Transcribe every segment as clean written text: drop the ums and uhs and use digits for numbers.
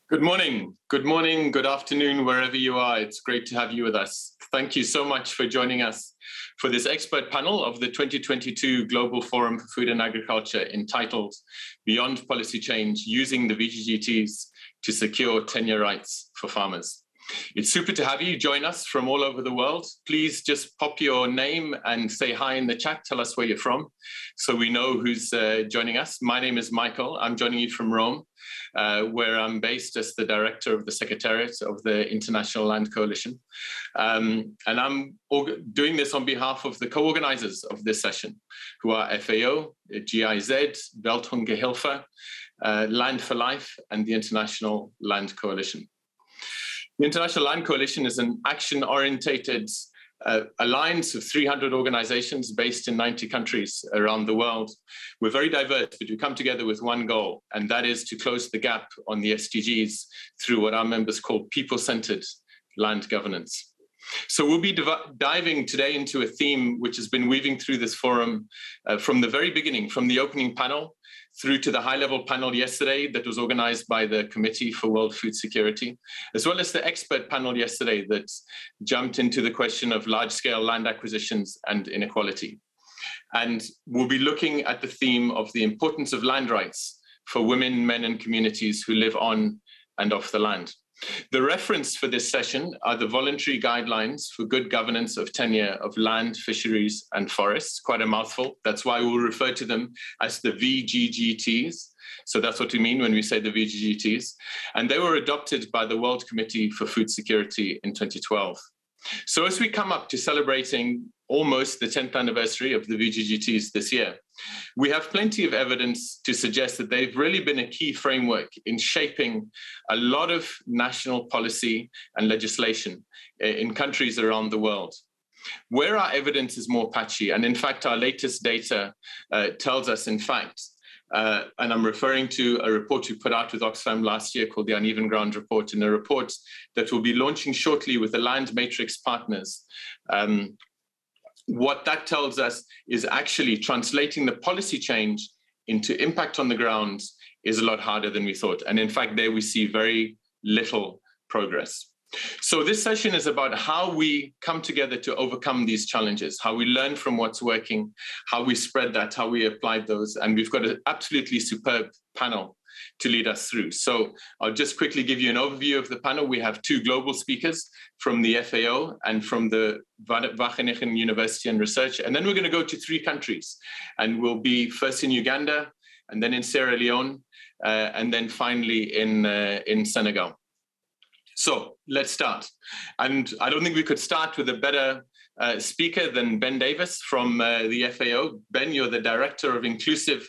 Good morning, good afternoon, wherever you are. It's great to have you with us. Thank you so much for joining us for this expert panel of the 2022 Global Forum for Food and Agriculture entitled Beyond Policy Change, Using the VGGTs to Secure Tenure Rights for Farmers. It's super to have you join us from all over the world. Please just pop your name and say hi in the chat. Tell us where you're from so we know who's joining us. My name is Michael. I'm joining you from Rome, where I'm based as the director of the Secretariat of the International Land Coalition. And I'm doing this on behalf of the co-organizers of this session, who are FAO, GIZ, Welthungerhilfe, Land for Life, and the International Land Coalition. The International Land Coalition is an action-orientated alliance of 300 organizations based in 90 countries around the world. We're very diverse, but we come together with one goal, and that is to close the gap on the SDGs through what our members call people-centered land governance. So we'll be diving today into a theme which has been weaving through this forum from the very beginning, from the opening panel through to the high-level panel yesterday that was organized by the Committee for World Food Security, as well as the expert panel yesterday that jumped into the question of large-scale land acquisitions and inequality. And we'll be looking at the theme of the importance of land rights for women, men, and communities who live on and off the land. The reference for this session are the voluntary guidelines for good governance of tenure of land, fisheries, and forests. Quite a mouthful. That's why we'll refer to them as the VGGTs. So that's what we mean when we say the VGGTs. And they were adopted by the World Committee for Food Security in 2012. So as we come up to celebrating almost the 10th anniversary of the VGGTs this year, we have plenty of evidence to suggest that they've really been a key framework in shaping a lot of national policy and legislation in countries around the world. Where our evidence is more patchy, and in fact, our latest data tells us, in fact, and I'm referring to a report we put out with Oxfam last year called the Uneven Ground Report, and a report that we'll be launching shortly with the Land Matrix partners. What that tells us is actually translating the policy change into impact on the ground is a lot harder than we thought. And in fact, there we see very little progress. So this session is about how we come together to overcome these challenges, how we learn from what's working, how we spread that, how we applied those. And we've got an absolutely superb panel to lead us through. So I'll just quickly give you an overview of the panel. We have two global speakers from the FAO and from the Wageningen University and Research. And then we're going to go to three countries. And we'll be first in Uganda, and then in Sierra Leone, and then finally in Senegal. So let's start. And I don't think we could start with a better speaker than Ben Davis from the FAO. Ben, you're the Director of Inclusive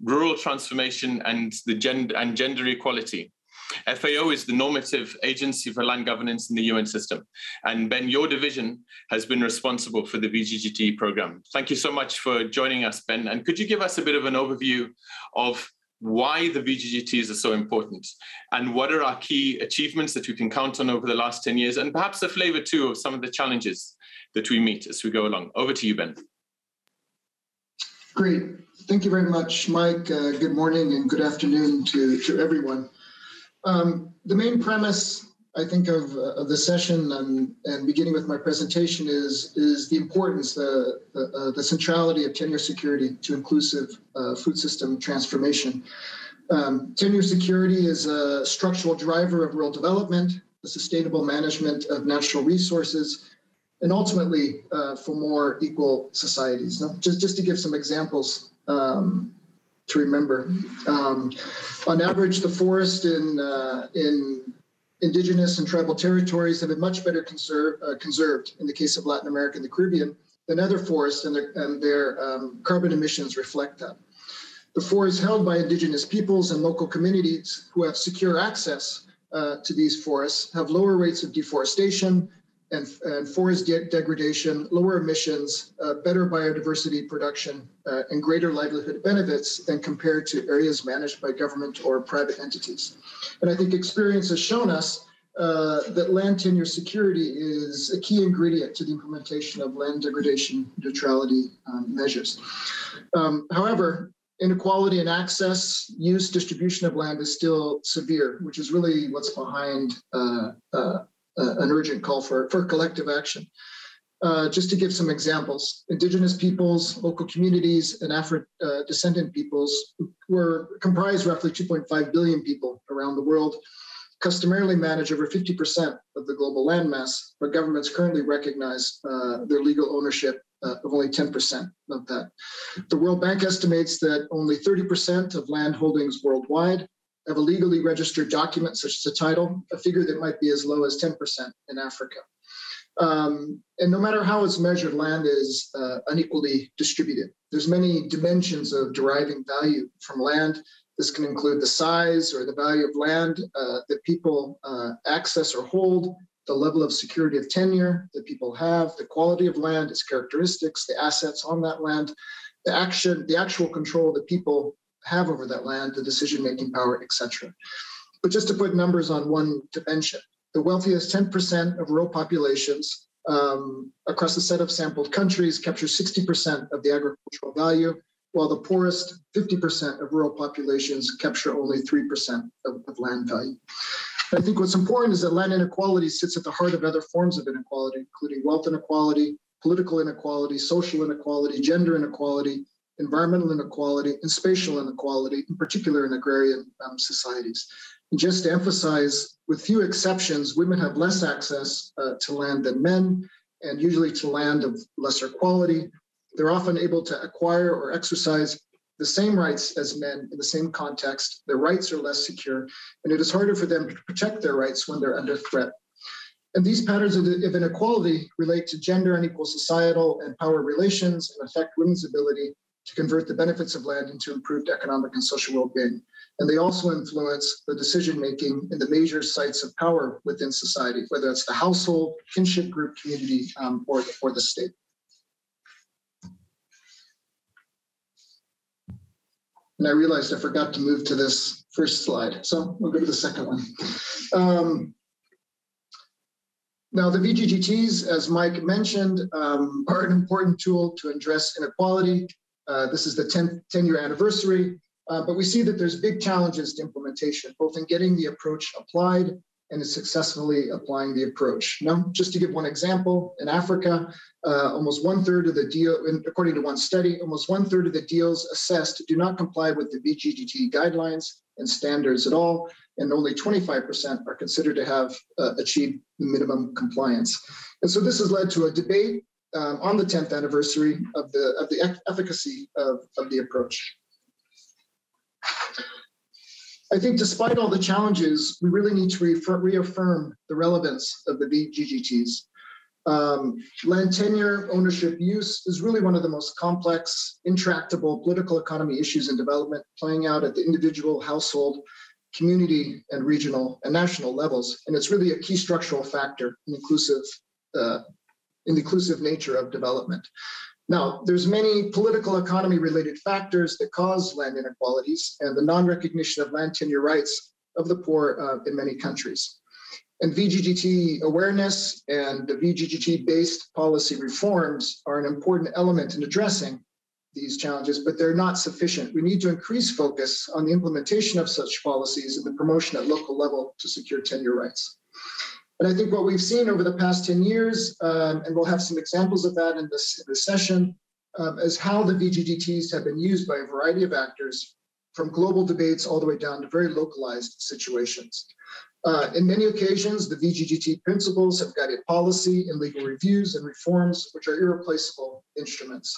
Rural Transformation and Gender Equality. FAO is the normative agency for land governance in the UN system. And Ben, your division has been responsible for the VGGT program. Thank you so much for joining us, Ben. And could you give us a bit of an overview of why the VGGTs are so important and what are our key achievements that we can count on over the last 10 years, and perhaps a flavor too of some of the challenges that we meet as we go along. Over to you, Ben. Great. Thank you very much, Mike. Good morning and good afternoon to everyone. The main premise, I think, of the session and beginning with my presentation is the importance, the centrality of tenure security to inclusive food system transformation. Tenure security is a structural driver of rural development, the sustainable management of natural resources, and ultimately for more equal societies. Now, just to give some examples to remember, on average, the forest in indigenous and tribal territories have been much better conserved in the case of Latin America and the Caribbean than other forests, and their carbon emissions reflect that. The forests held by indigenous peoples and local communities who have secure access to these forests have lower rates of deforestation and forest degradation, lower emissions, better biodiversity production, and greater livelihood benefits than compared to areas managed by government or private entities. And I think experience has shown us that land tenure security is a key ingredient to the implementation of land degradation neutrality measures. However, inequality in access, use, distribution of land is still severe, which is really what's behind an urgent call for collective action. Just to give some examples, indigenous peoples, local communities, and Afro-descendant peoples comprise roughly 2.5 billion people around the world, customarily manage over 50% of the global landmass, but governments currently recognize their legal ownership of only 10% of that. The World Bank estimates that only 30% of land holdings worldwide have a legally registered document such as a title, a figure that might be as low as 10% in Africa. And no matter how it's measured, land is unequally distributed. There's many dimensions of deriving value from land. This can include the size or the value of land that people access or hold, the level of security of tenure that people have, the quality of land, its characteristics, the assets on that land, the actual control that people have over that land, the decision-making power, etc. But just to put numbers on one dimension, the wealthiest 10% of rural populations across a set of sampled countries capture 60% of the agricultural value, while the poorest 50% of rural populations capture only 3% of land value. I think what's important is that land inequality sits at the heart of other forms of inequality, including wealth inequality, political inequality, social inequality, gender inequality, environmental inequality, and spatial inequality, in particular in agrarian societies. And just to emphasize, with few exceptions, women have less access to land than men, and usually to land of lesser quality. They're often able to acquire or exercise the same rights as men in the same context. Their rights are less secure, and it is harder for them to protect their rights when they're under threat. And these patterns of inequality relate to gender unequal societal and power relations and affect women's ability to convert the benefits of land into improved economic and social well-being. And they also influence the decision-making in the major sites of power within society, whether it's the household, kinship group, community, or the state. And I realized I forgot to move to this first slide, so we'll go to the second one. Now, the VGGTs, as Mike mentioned, are an important tool to address inequality. This is the 10-year anniversary, but we see that there's big challenges to implementation, both in getting the approach applied and in successfully applying the approach. Now, just to give one example, in Africa, almost 1/3 of the deal, according to one study, almost 1/3 of the deals assessed do not comply with the VGGT guidelines and standards at all, and only 25% are considered to have achieved the minimum compliance. And so this has led to a debate on the 10th anniversary of the efficacy of the approach. I think despite all the challenges, we really need to reaffirm the relevance of the VGGTs. Land tenure, ownership, use is really one of the most complex, intractable political economy issues in development, playing out at the individual, household, community, and regional and national levels. And it's really a key structural factor in the inclusive nature of development. Now, there's many political economy related factors that cause land inequalities and the non-recognition of land tenure rights of the poor in many countries. And VGGT awareness and the VGGT-based policy reforms are an important element in addressing these challenges, but they're not sufficient. We need to increase focus on the implementation of such policies and the promotion at local level to secure tenure rights. And I think what we've seen over the past 10 years, and we'll have some examples of that in this session, is how the VGGTs have been used by a variety of actors, from global debates all the way down to very localized situations. In many occasions, the VGGT principles have guided policy and legal reviews and reforms, which are irreplaceable instruments.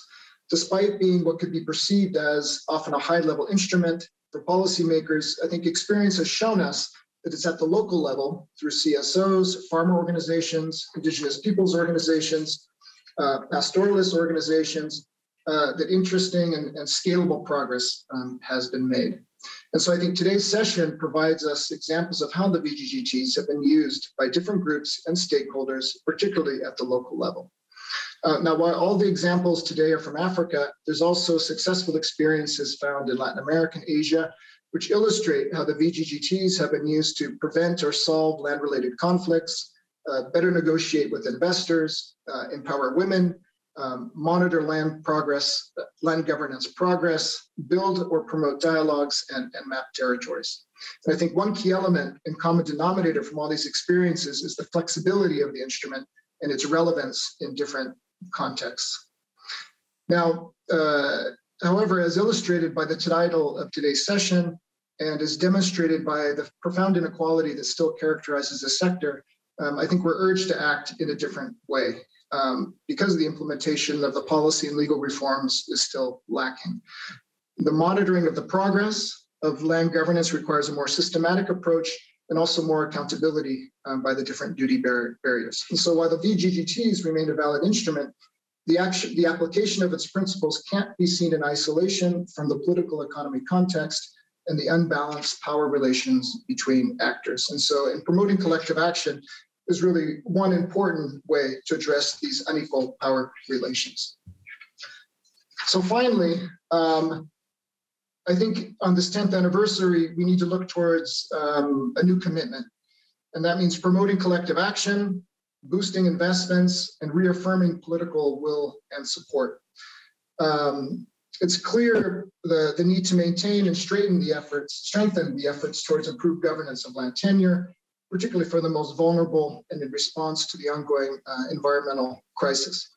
Despite being what could be perceived as often a high-level instrument for policymakers, I think experience has shown us that it's at the local level through CSOs, farmer organizations, indigenous peoples organizations, pastoralist organizations, that interesting and scalable progress has been made. And so I think today's session provides us examples of how the VGGTs have been used by different groups and stakeholders, particularly at the local level. Now, while all the examples today are from Africa, there's also successful experiences found in Latin America and Asia, which illustrate how the VGGTs have been used to prevent or solve land-related conflicts, better negotiate with investors, empower women, monitor land progress, land governance progress, build or promote dialogues, and map territories. And I think one key element and common denominator from all these experiences is the flexibility of the instrument and its relevance in different contexts. Now, however, as illustrated by the title of today's session, and as demonstrated by the profound inequality that still characterizes the sector, I think we're urged to act in a different way because the implementation of the policy and legal reforms is still lacking. The monitoring of the progress of land governance requires a more systematic approach and also more accountability by the different duty barriers. And so while the VGGTs remain a valid instrument, the application of its principles can't be seen in isolation from the political economy context and the unbalanced power relations between actors. And so in promoting collective action is really one important way to address these unequal power relations. So finally, I think on this 10th anniversary, we need to look towards a new commitment. And that means promoting collective action, boosting investments, and reaffirming political will and support. It's clear the need to maintain and strengthen the efforts towards improved governance of land tenure, particularly for the most vulnerable and in response to the ongoing environmental crisis.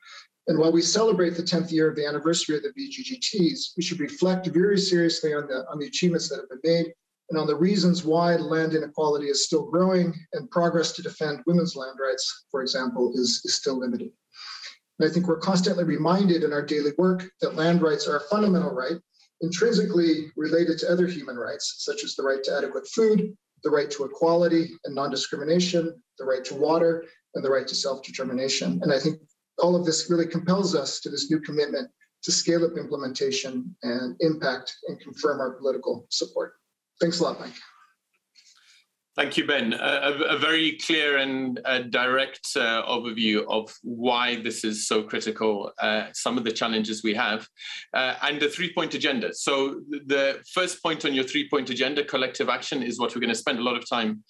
And while we celebrate the 10th year of the anniversary of the VGGTs, we should reflect very seriously on the achievements that have been made and on the reasons why land inequality is still growing and progress to defend women's land rights, for example, is still limited. And I think we're constantly reminded in our daily work that land rights are a fundamental right, intrinsically related to other human rights, such as the right to adequate food, the right to equality and non-discrimination, the right to water, and the right to self-determination. And I think all of this really compels us to this new commitment to scale up implementation and impact and confirm our political support. Thanks a lot, Mike. Thank you, Ben. A very clear and direct overview of why this is so critical, some of the challenges we have, and the three-point agenda. So the first point on your three-point agenda, collective action, is what we're going to spend a lot of time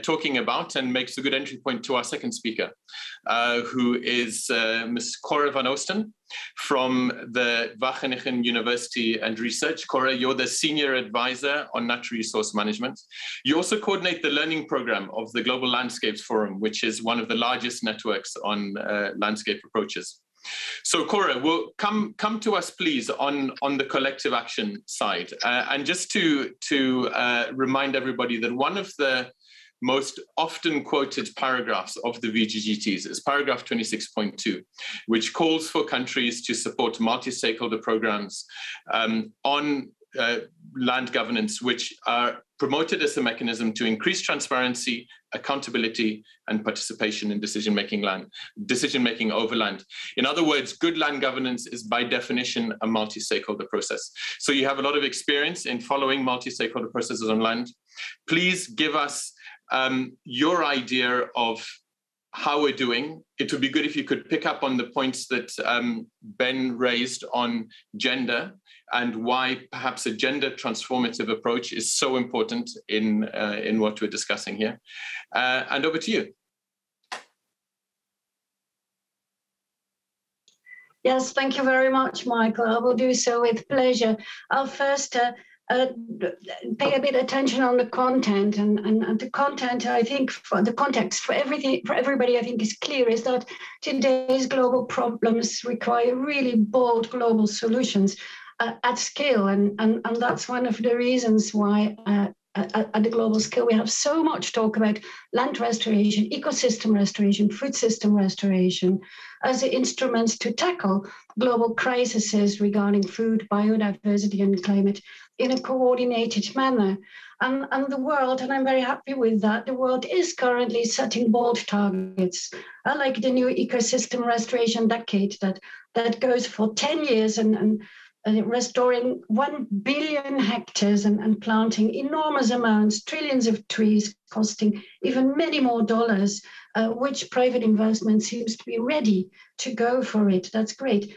talking about, and makes a good entry point to our second speaker, who is Ms. Cora van Oosten from the Wageningen University and Research. Cora, you're the Senior Advisor on Natural Resource Management. You also coordinate the learning program of the Global Landscapes Forum, which is one of the largest networks on landscape approaches. So Cora, well, come to us, please, on the collective action side. And just to remind everybody that one of the most often quoted paragraphs of the VGGTs is paragraph 26.2, which calls for countries to support multi-stakeholder programs on land governance, which are promoted as a mechanism to increase transparency, accountability, and participation in decision-making over land. In other words, good land governance is by definition a multi-stakeholder process. So you have a lot of experience in following multi-stakeholder processes on land. Please give us your idea of how we're doing. It would be good if you could pick up on the points that Ben raised on gender and why perhaps a gender transformative approach is so important in what we're discussing here. And over to you. Yes, thank you very much, Michael. I will do so with pleasure. I'll first pay a bit attention on the content, and the content, I think, for the context for everybody, I think is clear, is that today's global problems require really bold global solutions at scale, and that's one of the reasons why at the global scale we have so much talk about land restoration, ecosystem restoration, food system restoration as instruments to tackle global crises regarding food, biodiversity, and climate in a coordinated manner. And the world, and I'm very happy with that, the world is currently setting bold targets. I like the new ecosystem restoration decade that goes for 10 years and restoring 1 billion hectares and planting enormous amounts, trillions of trees, costing even many more dollars, which private investment seems to be ready to go for it. That's great.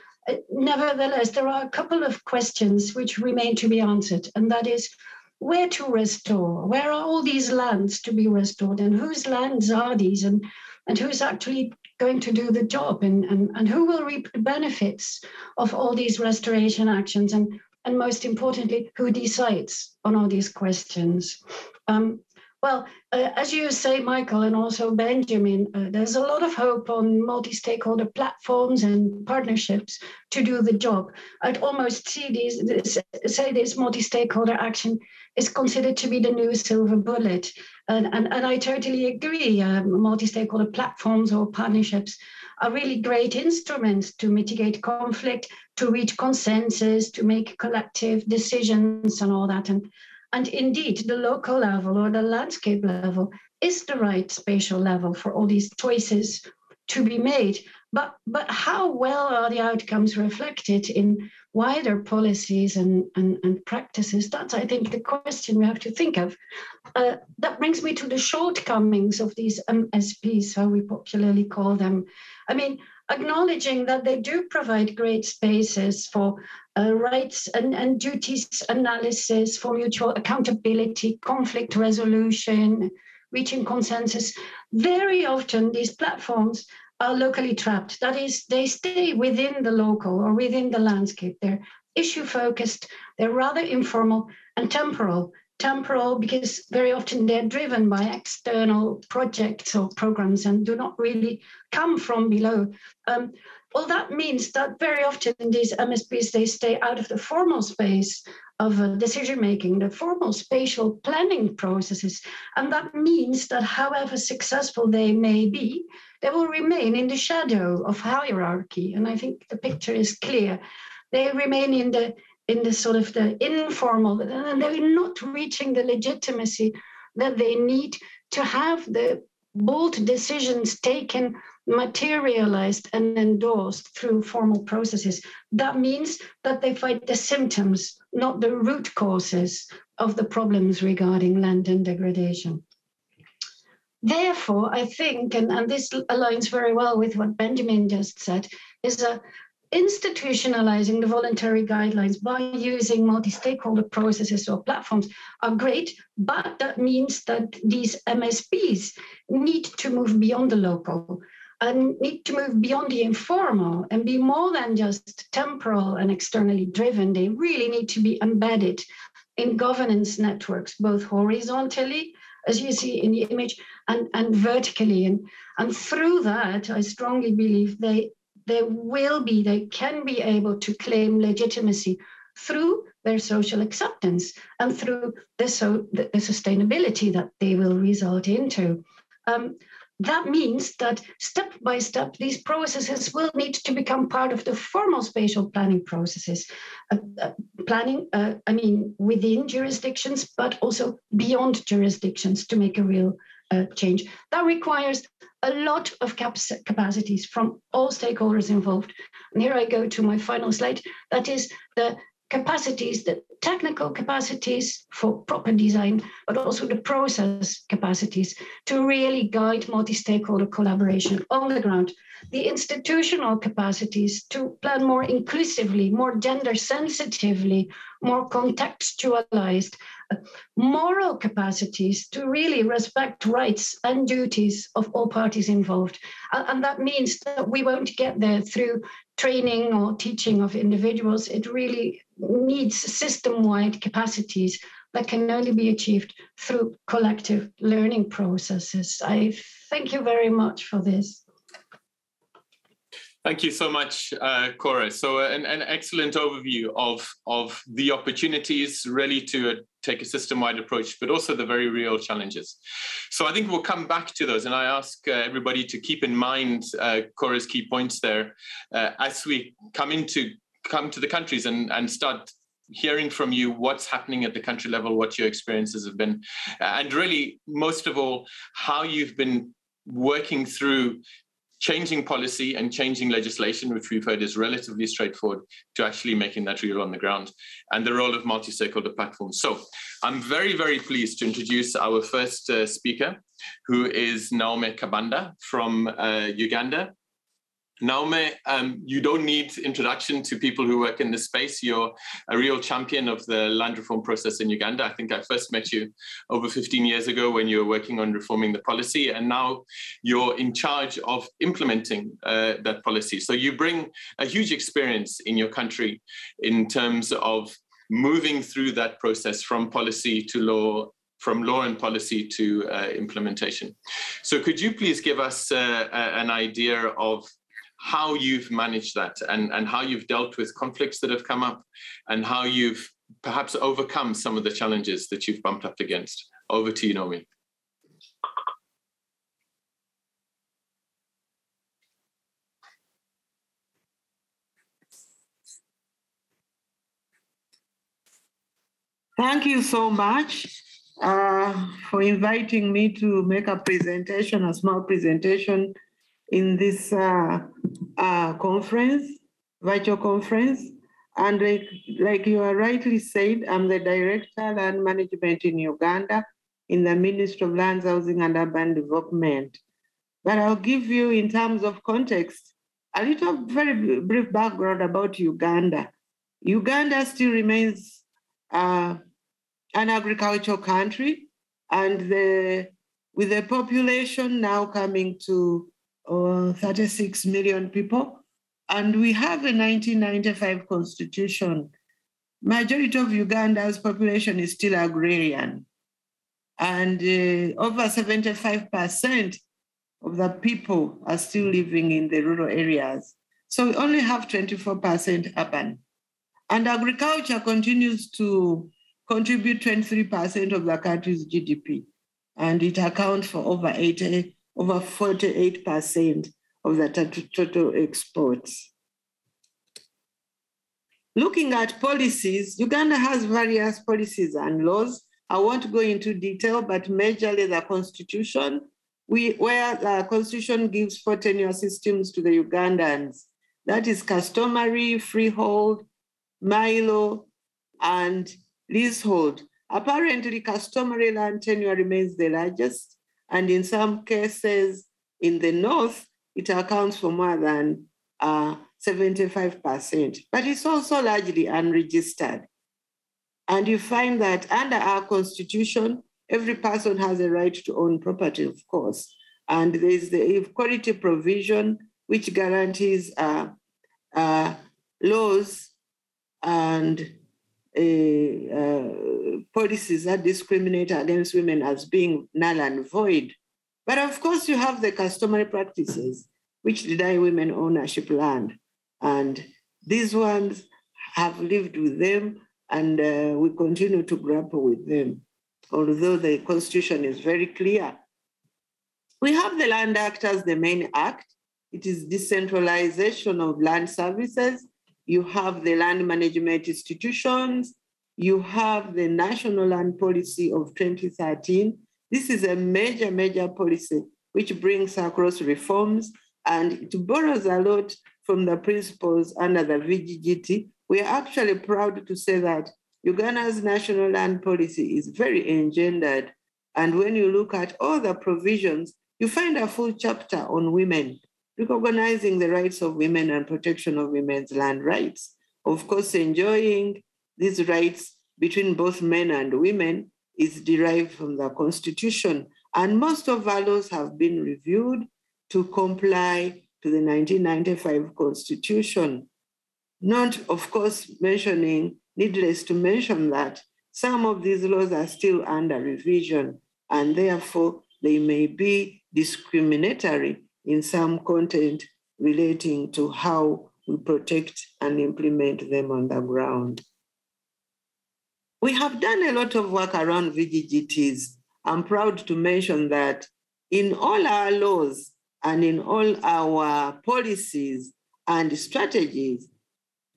Nevertheless, there are a couple of questions which remain to be answered, and that is where to restore? Where are all these lands to be restored, and whose lands are these, and who's actually going to do the job, and who will reap the benefits of all these restoration actions, and most importantly, who decides on all these questions? Well, as you say, Michael, and also Benjamin, there's a lot of hope on multi-stakeholder platforms and partnerships to do the job. I'd almost say this multi-stakeholder action is considered to be the new silver bullet. And I totally agree. Multi-stakeholder platforms or partnerships are really great instruments to mitigate conflict, to reach consensus, to make collective decisions and all that. And indeed, the local level or the landscape level is the right spatial level for all these choices to be made. But how well are the outcomes reflected in wider policies and practices? That's, I think, the question we have to think of. That brings me to the shortcomings of these MSPs, how we popularly call them. I mean, acknowledging that they do provide great spaces for rights and duties analysis, for mutual accountability, conflict resolution, reaching consensus. Very often these platforms are locally trapped. That is, they stay within the local or within the landscape. They're issue focused, they're rather informal and temporal. Temporal because very often they're driven by external projects or programs and do not really come from below. Well, that means that very often these MSPs, they stay out of the formal space of decision-making, the formal spatial planning processes. And that means that however successful they may be, they will remain in the shadow of hierarchy. And I think the picture is clear. They remain in the sort of the informal, and they're not reaching the legitimacy that they need to have the bold decisions taken, materialized and endorsed through formal processes. That means that they fight the symptoms, not the root causes of the problems regarding land and degradation. Therefore, I think, and this aligns very well with what Benjamin just said, is institutionalizing the voluntary guidelines by using multi-stakeholder processes or platforms are great, but that means that these MSPs need to move beyond the local and need to move beyond the informal and be more than just temporal and externally driven. They really need to be embedded in governance networks, both horizontally, as you see in the image, and vertically. And through that, I strongly believe they can be able to claim legitimacy through their social acceptance and through the sustainability that they will result into. That means that step by step, these processes will need to become part of the formal spatial planning processes. Within jurisdictions, but also beyond jurisdictions to make a real change. That requires a lot of capacities from all stakeholders involved. And here I go to my final slide. That is the capacities, the technical capacities for proper design, but also the process capacities to really guide multi-stakeholder collaboration on the ground. The institutional capacities to plan more inclusively, more gender sensitively, more contextualized, moral capacities to really respect rights and duties of all parties involved. And that means that we won't get there through training or teaching of individuals. It really needs system-wide capacities that can only be achieved through collective learning processes. I thank you very much for this. Thank you so much, Cora. So an excellent overview of the opportunities really to take a system-wide approach, but also the very real challenges. So I think we'll come back to those, and I ask everybody to keep in mind Cora's key points there as we come to the countries and start hearing from you what's happening at the country level, what your experiences have been, and really, most of all, how you've been working through changing policy and changing legislation, which we've heard is relatively straightforward, to actually making that real on the ground, and the role of multi-stakeholder platforms. So I'm very, very pleased to introduce our first speaker, who is Naome Kabanda from Uganda. Naome, you don't need introduction to people who work in this space. You're a real champion of the land reform process in Uganda. I think I first met you over 15 years ago when you were working on reforming the policy, and now you're in charge of implementing that policy. So you bring a huge experience in your country in terms of moving through that process from policy to law, from law and policy to implementation. So could you please give us an idea of how you've managed that and how you've dealt with conflicts that have come up and how you've perhaps overcome some of the challenges that you've bumped up against? Over to you, Naome. Thank you so much for inviting me to make a presentation, a small presentation in this conference, virtual conference. And like you are rightly said, I'm the Director Land Management in Uganda in the Ministry of Lands, Housing and Urban Development. But I'll give you, in terms of context, a little very brief background about Uganda. Uganda still remains an agricultural country, and with the population now coming to 36 million people, and we have a 1995 constitution. Majority of Uganda's population is still agrarian, and over 75% of the people are still living in the rural areas. So we only have 24% urban. And agriculture continues to contribute 23% of the country's GDP, and it accounts for over 48% of the total exports. Looking at policies, Uganda has various policies and laws. I won't go into detail, but majorly the constitution, where the constitution gives 4 tenure systems to the Ugandans. That is customary, freehold, milo, and leasehold. Apparently, customary land tenure remains the largest, and in some cases in the north, it accounts for more than 75%, but it's also largely unregistered. And you find that under our constitution, every person has a right to own property, of course. And there's the equality provision, which guarantees laws and policies that discriminate against women as being null and void. But of course, you have the customary practices which deny women ownership land. And these ones have lived with them, and we continue to grapple with them, although the constitution is very clear. We have the Land Act as the main act. It is decentralization of land services. You have the land management institutions. You have the National Land Policy of 2013. This is a major, major policy which brings across reforms, and it borrows a lot from the principles under the VGGT. We are actually proud to say that Uganda's national land policy is very engendered. And when you look at all the provisions, you find a full chapter on women, recognizing the rights of women and protection of women's land rights. Of course, enjoying these rights between both men and women is derived from the Constitution. And most of our laws have been reviewed to comply to the 1995 Constitution. Not, of course, needless to mention that some of these laws are still under revision, and therefore they may be discriminatory in some content relating to how we protect and implement them on the ground. We have done a lot of work around VGGTs. I'm proud to mention that in all our laws and in all our policies and strategies,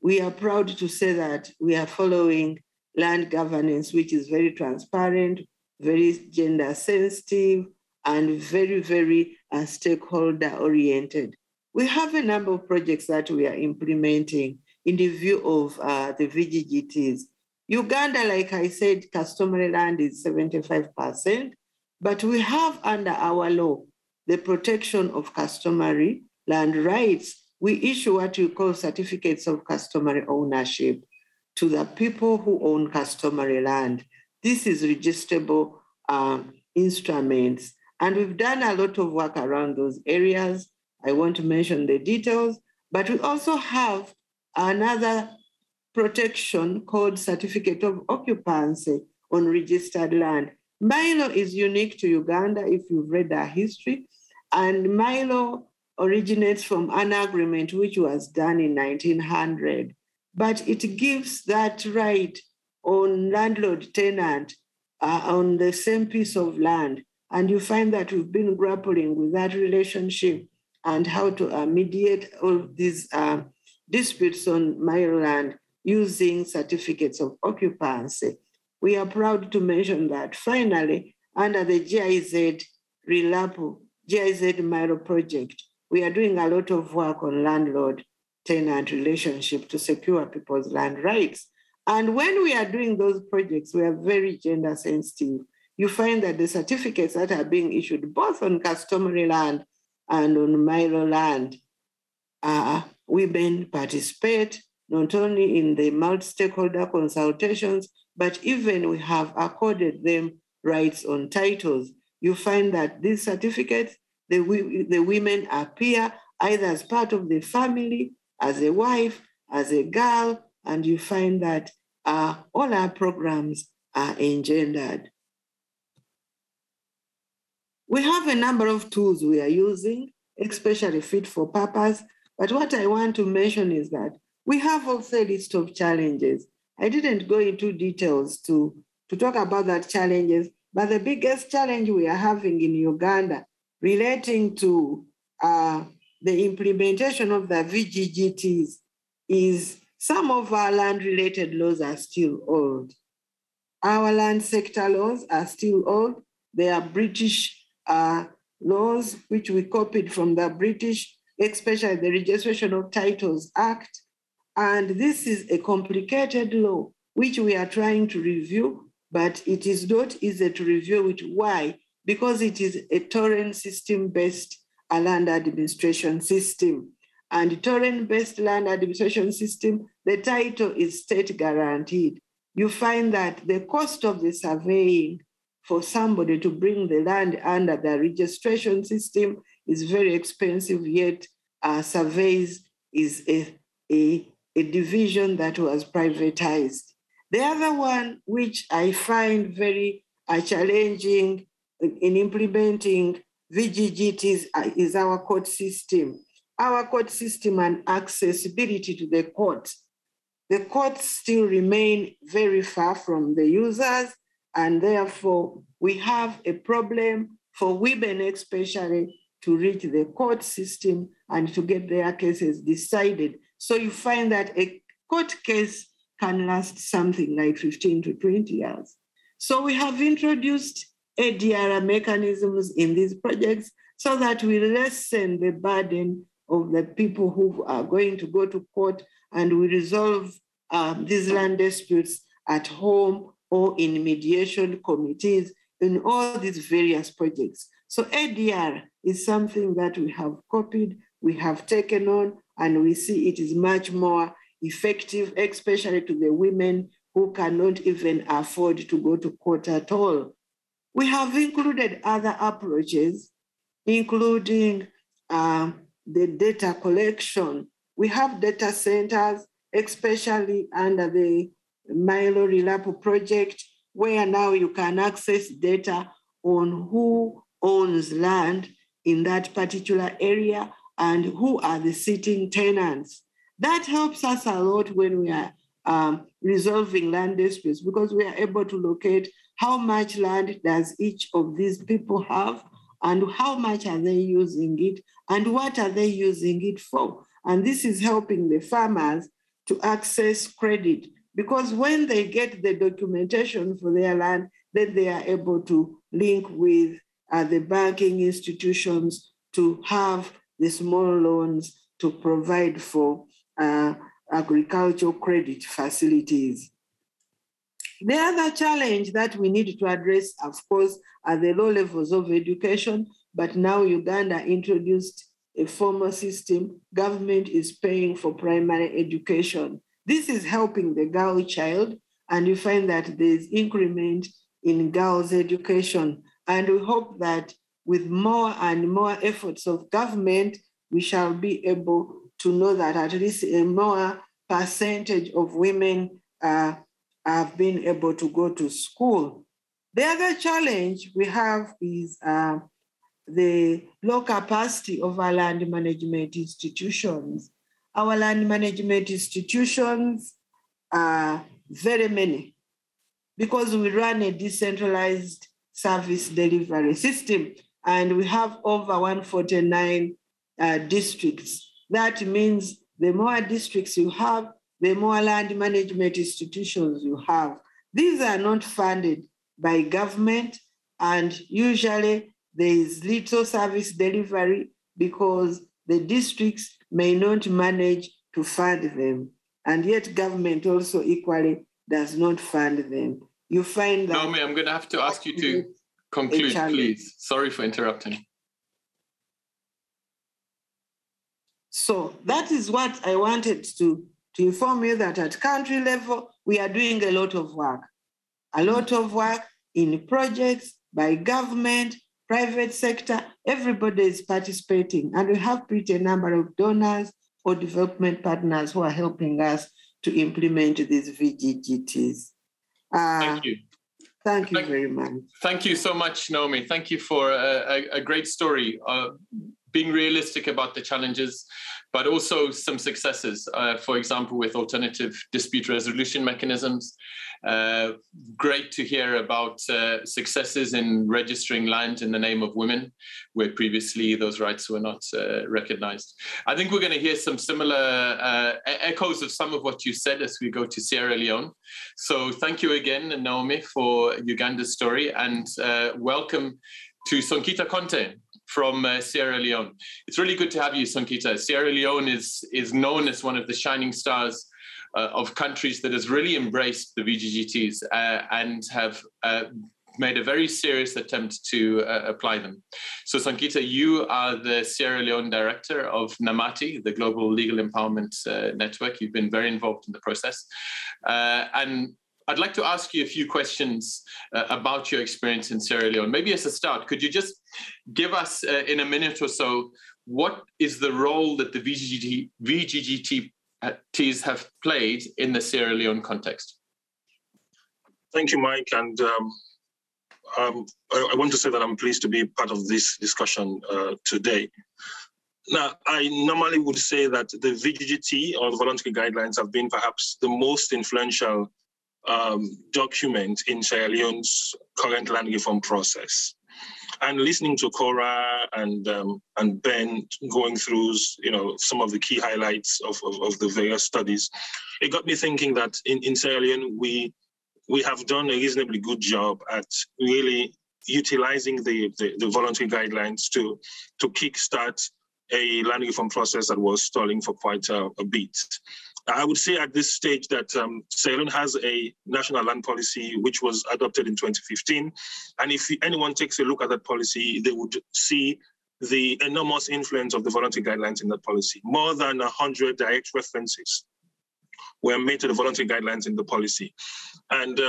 we are proud to say that we are following land governance, which is very transparent, very gender sensitive, and very, very stakeholder oriented. We have a number of projects that we are implementing in the view of the VGGTs. Uganda, like I said, customary land is 75%, but we have under our law the protection of customary land rights, we issue what we call certificates of customary ownership to the people who own customary land. This is registrable instruments. And we've done a lot of work around those areas. I want to mention the details, but we also have another protection called Certificate of Occupancy on registered land. Milo is unique to Uganda if you've read our history, and Milo originates from an agreement which was done in 1900, but it gives that right on landlord-tenant on the same piece of land. And you find that we've been grappling with that relationship and how to mediate all these disputes on Milo land using certificates of occupancy. We are proud to mention that finally, under the GIZ RELAPO, GIZ Milo project, we are doing a lot of work on landlord-tenant relationship to secure people's land rights. And when we are doing those projects, we are very gender sensitive. You find that the certificates that are being issued both on customary land and on Milo land, women participate not only in the multi-stakeholder consultations, but even we have accorded them rights on titles. You find that these certificates, the women appear either as part of the family, as a wife, as a girl, and you find that all our programs are engendered. We have a number of tools we are using, especially fit for purpose, but what I want to mention is that we have also a list of challenges. I didn't go into details to talk about that challenges, but the biggest challenge we are having in Uganda relating to the implementation of the VGGTs is some of our land-related laws are still old. Our land sector laws are still old. They are British laws, which we copied from the British, especially the Registration of Titles Act. And this is a complicated law, which we are trying to review, but it is not easy to review it. Why? Because it is a torrent system-based land administration system. And torrent-based land administration system, the title is state guaranteed. You find that the cost of the surveying for somebody to bring the land under the registration system is very expensive, yet surveys is a division that was privatized. The other one, which I find very challenging in implementing VGGTs, is our court system. Our court system and accessibility to the courts. The courts still remain very far from the users, and therefore we have a problem for women especially to reach the court system and to get their cases decided. So you find that a court case can last something like 15 to 20 years. So we have introduced ADR mechanisms in these projects so that we lessen the burden of the people who are going to go to court, and we resolve these land disputes at home or in mediation committees in all these various projects. So ADR is something that we have copied, we have taken on, and we see it is much more effective, especially to the women who cannot even afford to go to court at all. We have included other approaches, including the data collection. We have data centers, especially under the Milo RELAPO project, where now you can access data on who owns land in that particular area and who are the sitting tenants. That helps us a lot when we are resolving land disputes, because we are able to locate how much land does each of these people have and how much are they using it and what are they using it for. And this is helping the farmers to access credit, because when they get the documentation for their land, then they are able to link with the banking institutions to have the small loans to provide for agricultural credit facilities. The other challenge that we need to address, of course, are the low levels of education, but now Uganda introduced a formal system. Government is paying for primary education. This is helping the girl child, and you find that there's increment in girls' education. And we hope that with more and more efforts of government, we shall be able to know that at least a more percentage of women have been able to go to school. The other challenge we have is the low capacity of our land management institutions. Our land management institutions are very many because we run a decentralized service delivery system, and we have over 149 districts. That means the more districts you have, the more land management institutions you have. These are not funded by government, and usually there is little service delivery because the districts may not manage to fund them, and yet government also equally does not fund them. You find that— Naome, I'm going to have to ask you to conclude, please. Sorry for interrupting. So that is what I wanted to inform you, that at country level, we are doing a lot of work in projects by government, private sector. Everybody is participating, and we have pretty a number of donors or development partners who are helping us to implement these VGGTs. Thank you. Thank you very much. Thank you so much, Naome. Thank you for a great story, being realistic about the challenges, but also some successes, for example, with alternative dispute resolution mechanisms. Great to hear about successes in registering land in the name of women, where previously those rights were not recognized. I think we're going to hear some similar echoes of some of what you said as we go to Sierra Leone. So thank you again, Naome, for Uganda's story, and welcome to Sonkita Conteh from Sierra Leone. It's really good to have you, Sonkita. Sierra Leone is known as one of the shining stars of countries that has really embraced the VGGTs and have made a very serious attempt to apply them. So Sonkita, you are the Sierra Leone director of Namati, the Global Legal Empowerment Network. You've been very involved in the process. And I'd like to ask you a few questions about your experience in Sierra Leone. Maybe as a start, could you just give us in a minute or so, what is the role that the VGGTs have played in the Sierra Leone context? Thank you, Mike. And I want to say that I'm pleased to be part of this discussion today. Now, I normally would say that the VGGT, or the voluntary guidelines, have been perhaps the most influential document in Sierra Leone's current land reform process. And listening to Cora and Ben going through, some of the key highlights of the various studies, it got me thinking that in Sierra Leone we have done a reasonably good job at really utilizing the voluntary guidelines to kickstart a land reform process that was stalling for quite a bit. I would say at this stage that Sierra Leone has a national land policy which was adopted in 2015. And if anyone takes a look at that policy, they would see the enormous influence of the voluntary guidelines in that policy. More than 100 direct references were made to the voluntary guidelines in the policy. And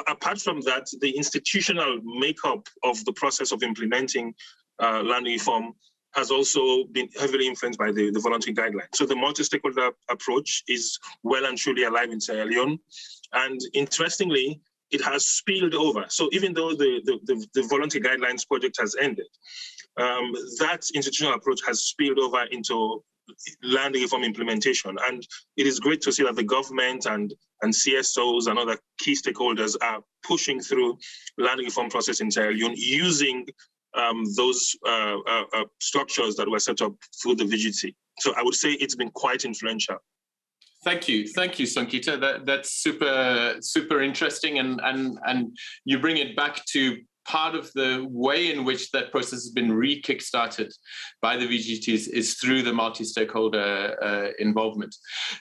apart from that, the institutional makeup of the process of implementing land reform has also been heavily influenced by the voluntary guidelines. So the multi-stakeholder approach is well and truly alive in Sierra Leone. And interestingly, it has spilled over. So even though the voluntary guidelines project has ended, that institutional approach has spilled over into land reform implementation. And it is great to see that the government and CSOs and other key stakeholders are pushing through land reform process in Sierra Leone using those structures that were set up through the VGT. So I would say it's been quite influential. Thank you, Sonkita. That's super interesting, and you bring it back to part of the way in which that process has been re-kickstarted by the VGTs is through the multi-stakeholder involvement.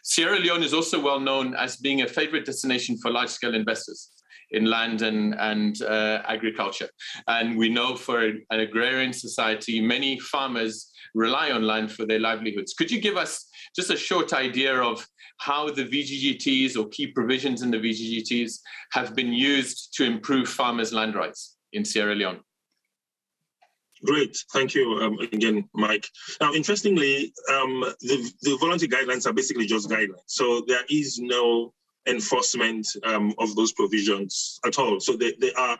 Sierra Leone is also well known as being a favorite destination for large-scale investors. in land and agriculture. And we know for an agrarian society, many farmers rely on land for their livelihoods. Could you give us just a short idea of how the VGGTs or key provisions in the VGGTs have been used to improve farmers' land rights in Sierra Leone? Great, thank you again, Mike. Now, interestingly, the voluntary guidelines are basically just guidelines. So there is no enforcement of those provisions at all. So they are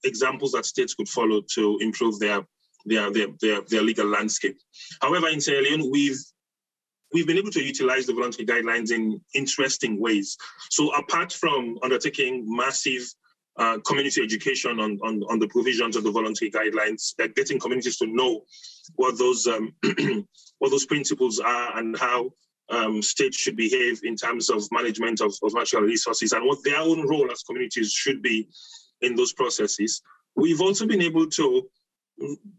examples that states could follow to improve their legal landscape. However, in Sierra Leone, we've been able to utilize the voluntary guidelines in interesting ways. So apart from undertaking massive community education on the provisions of the voluntary guidelines, getting communities to know what those what those principles are and how states should behave in terms of management of natural resources and what their own role as communities should be in those processes. We've also been able to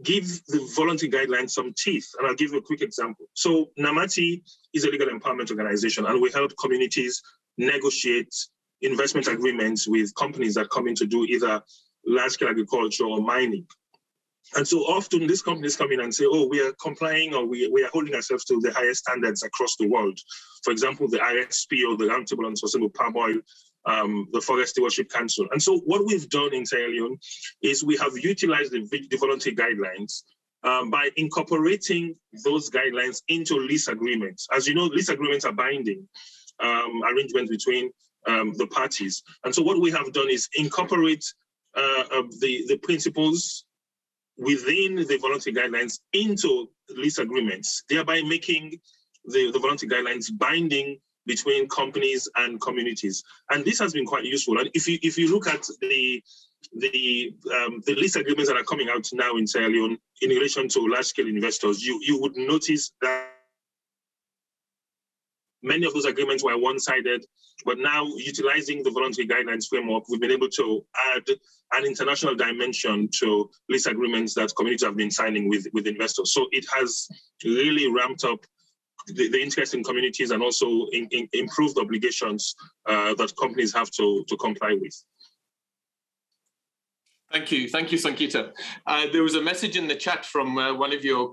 give the voluntary guidelines some teeth, and I'll give you a quick example. So Namati is a legal empowerment organization, and we help communities negotiate investment agreements with companies that come in to do either large-scale agriculture or mining. And so often these companies come in and say, oh, we are complying or we are holding ourselves to the highest standards across the world. For example, the ISP or the Roundtable on Sustainable Palm Oil, the Forest Stewardship Council. And so what we've done in Sierra Leone is we have utilized the voluntary guidelines by incorporating those guidelines into lease agreements. As you know, lease agreements are binding arrangements between the parties. And so what we have done is incorporate the principles within the voluntary guidelines into lease agreements, thereby making the voluntary guidelines binding between companies and communities. And this has been quite useful. And if you look at the lease agreements that are coming out now in Sierra Leone in relation to large-scale investors, you would notice that many of those agreements were one-sided, but now utilizing the voluntary guidelines framework, we've been able to add an international dimension to lease agreements that communities have been signing with investors. So it has really ramped up the interest in communities and also improved obligations that companies have to comply with. Thank you, Sonkita. There was a message in the chat from one of your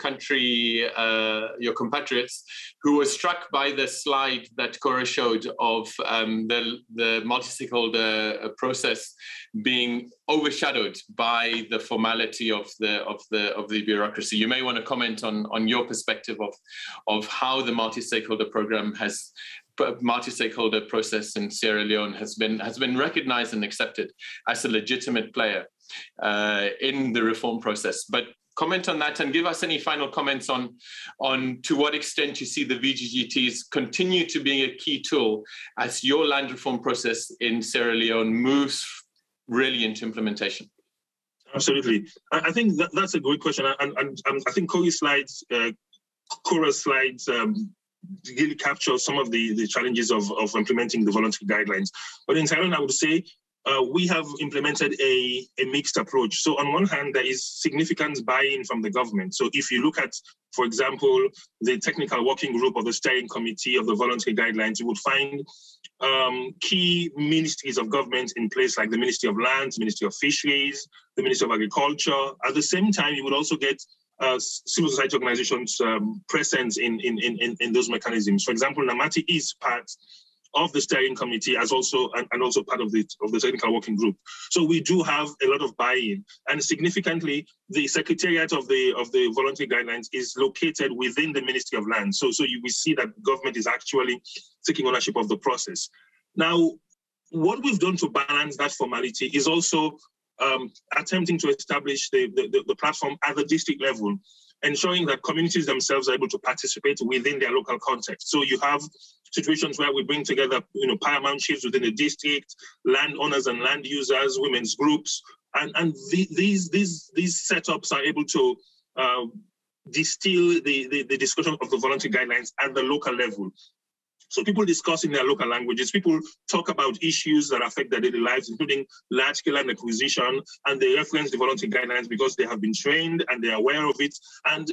your compatriots, who was struck by the slide that Cora showed of the multi-stakeholder process being overshadowed by the formality of the bureaucracy. You may want to comment on your perspective of how the multi-stakeholder process in Sierra Leone has been recognized and accepted as a legitimate player in the reform process. But comment on that and give us any final comments on to what extent you see the VGGTs continue to be a key tool as your land reform process in Sierra Leone moves really into implementation. Absolutely. I think that's a great question. And I think Cora's slides really capture some of the challenges of implementing the voluntary guidelines. But in Thailand, I would say we have implemented a mixed approach. So on one hand, there is significant buy-in from the government. So if you look at, for example, the technical working group of the steering committee of the voluntary guidelines, you would find key ministries of government in place, like the Ministry of Lands, Ministry of Fisheries, the Ministry of Agriculture. At the same time, you would also get civil society organizations present in those mechanisms. For example, Namati is part of the steering committee as also and also part of the technical working group. So we do have a lot of buy-in, and significantly, the Secretariat of the voluntary guidelines is located within the Ministry of Lands. So we see that government is actually taking ownership of the process. Now, what we've done to balance that formality is also attempting to establish the platform at the district level, ensuring that communities themselves are able to participate within their local context. So you have situations where we bring together, paramount chiefs within the district, landowners and land users, women's groups, and these setups are able to distill the discussion of the voluntary guidelines at the local level. So people discuss in their local languages, people talk about issues that affect their daily lives, including large-scale land acquisition, and they reference the voluntary guidelines because they have been trained and they're aware of it, and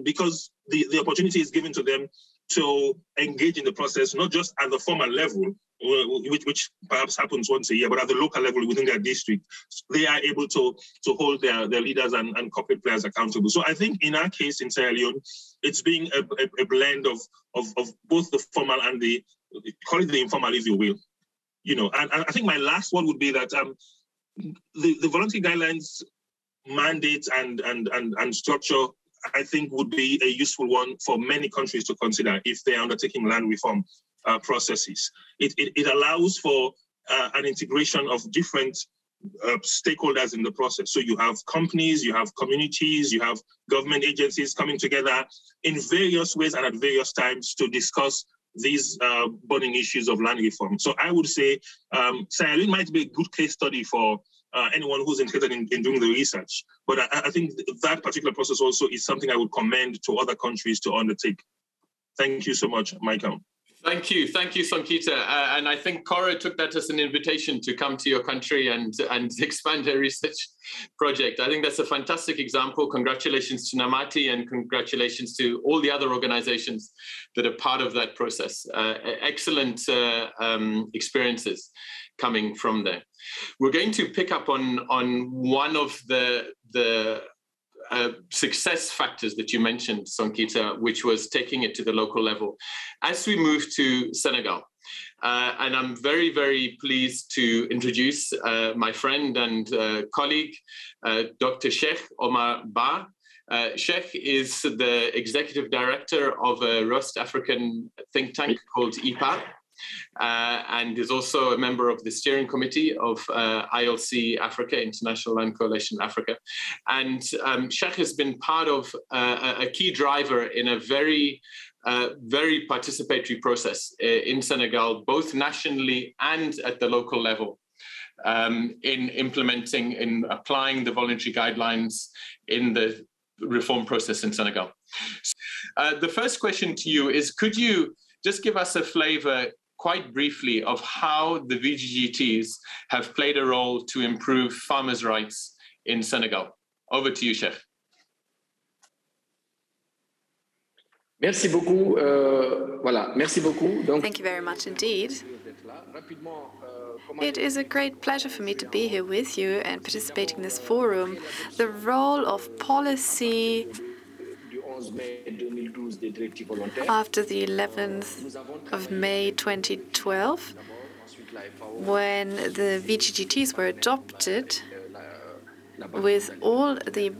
because the opportunity is given to them to engage in the process, not just at the formal level, which perhaps happens once a year, but at the local level within their district, they are able to hold their leaders and corporate players accountable. So I think in our case in Sierra Leone, it's being a blend of both the formal and the, call it the informal, if you will. And I think my last one would be that the voluntary guidelines mandate and structure, I think, would be a useful one for many countries to consider if they're undertaking land reform processes. It allows for an integration of different stakeholders in the process. So you have companies, you have communities, you have government agencies coming together in various ways and at various times to discuss these burning issues of land reform. So I would say Sierra Leone might be a good case study for anyone who's interested in doing the research. But I think that particular process also is something I would commend to other countries to undertake. Thank you so much, Michael. Thank you, Sonkita. And I think Cora took that as an invitation to come to your country and expand her research project. I think that's a fantastic example. Congratulations to Namati and congratulations to all the other organizations that are part of that process. Excellent experiences coming from there. We're going to pick up on one of the success factors that you mentioned, Sonkita, which was taking it to the local level. As we move to Senegal, and I'm very, very pleased to introduce my friend and colleague, Dr. Cheikh Oumar Ba. Cheikh is the executive director of a West African think tank called IPAR, and is also a member of the steering committee of ILC Africa, International Land Coalition Africa. And Cheikh has been part of a key driver in a very participatory process in Senegal, both nationally and at the local level, in applying the voluntary guidelines in the reform process in Senegal. The first question to you is, could you just give us a flavor quite briefly of how the VGGTs have played a role to improve farmers' rights in Senegal? Over to you, Cheikh. Merci beaucoup. Voilà, merci beaucoup. Donc, thank you very much indeed. It is a great pleasure for me to be here with you and participating in this forum. The role of policy after the 11th of May 2012, when the VGGTs were adopted with all the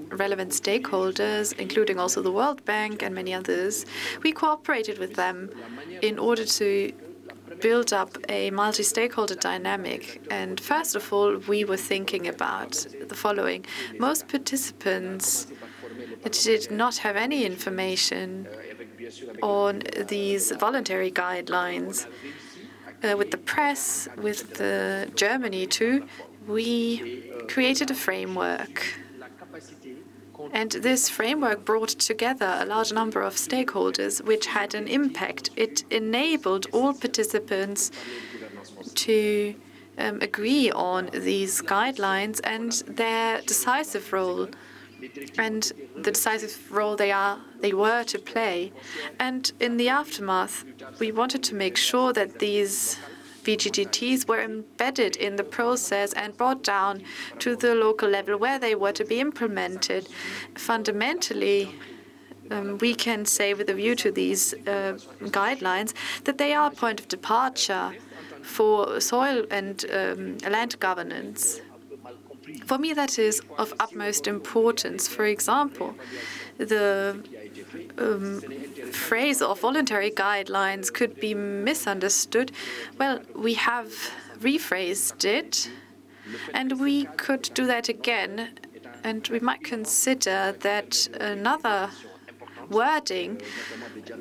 relevant stakeholders, including also the World Bank and many others, we cooperated with them in order to build up a multi-stakeholder dynamic. And first of all, we were thinking about the following. Most participants did not have any information on these voluntary guidelines. With the press, with Germany too, we created a framework. And this framework brought together a large number of stakeholders, which had an impact. It enabled all participants to agree on these guidelines and their decisive role, and the decisive role they were to play. And in the aftermath, we wanted to make sure that these VGGTs were embedded in the process and brought down to the local level where they were to be implemented. Fundamentally, we can say with a view to these guidelines that they are a point of departure for soil and land governance. For me, that is of utmost importance. For example, the phrase of voluntary guidelines could be misunderstood. Well, we have rephrased it, and we could do that again. And we might consider that another wording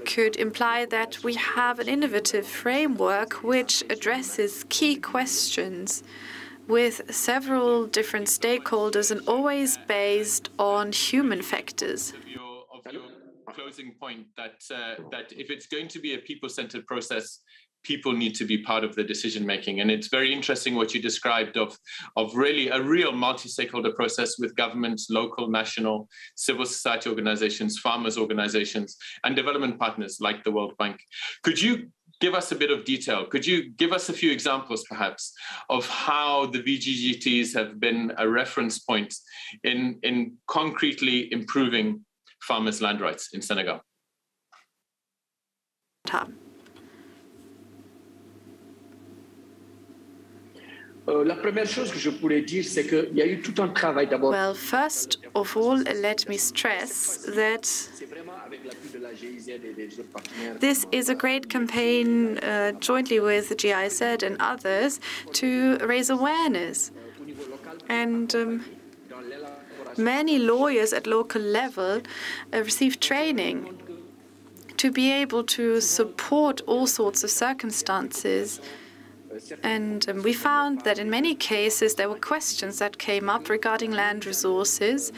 could imply that we have an innovative framework which addresses key questions with several different stakeholders and always based on human factors. Of your closing point that if it's going to be a people-centered process, people need to be part of the decision-making. And it's very interesting what you described of really a real multi-stakeholder process with governments, local, national, civil society organizations, farmers organizations, and development partners like the World Bank. Could you give us a bit of detail. Could you give us a few examples, perhaps, of how the VGGTs have been a reference point in concretely improving farmers' land rights in Senegal? La première chose que je pourrais dire, c'est qu'il y a eu tout un travail d'abord. Well, first of all, let me stress that this is a great campaign jointly with the GIZ and others to raise awareness. And many lawyers at local level receive training to be able to support all sorts of circumstances. And we found that in many cases there were questions that came up regarding land resources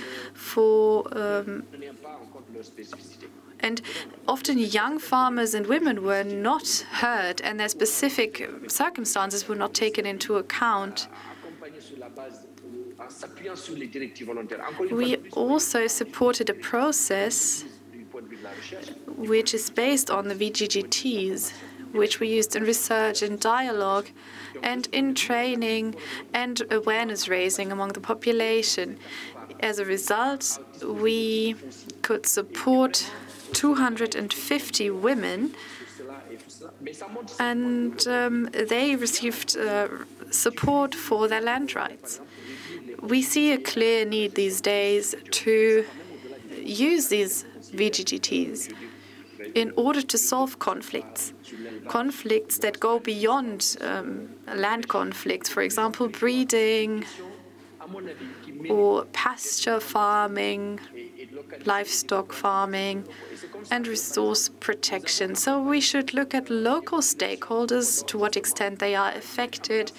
and often young farmers and women were not heard and their specific circumstances were not taken into account. We also supported a process which is based on the VGGTs, which we used in research, in dialogue, and in training and awareness raising among the population. As a result, we could support 250 women, and they received support for their land rights. We see a clear need these days to use these VGGTs in order to solve conflicts that go beyond land conflicts, for example, breeding or pasture farming, livestock farming, and resource protection. So we should look at local stakeholders, to what extent they are affected.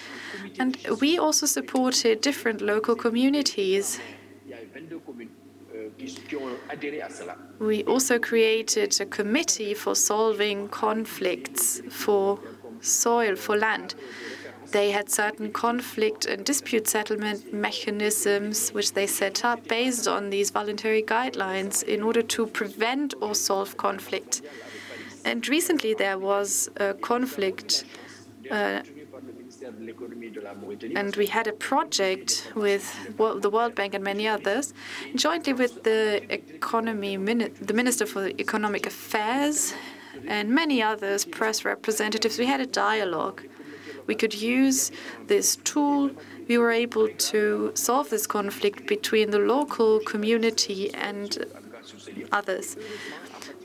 And we also supported different local communities. We also created a committee for solving conflicts for soil, for land. They had certain conflict and dispute settlement mechanisms which they set up based on these voluntary guidelines in order to prevent or solve conflict. And recently there was a conflict and we had a project with the World Bank and many others, jointly with the Minister for Economic Affairs and many others, press representatives. We had a dialogue. We could use this tool. We were able to solve this conflict between the local community and others.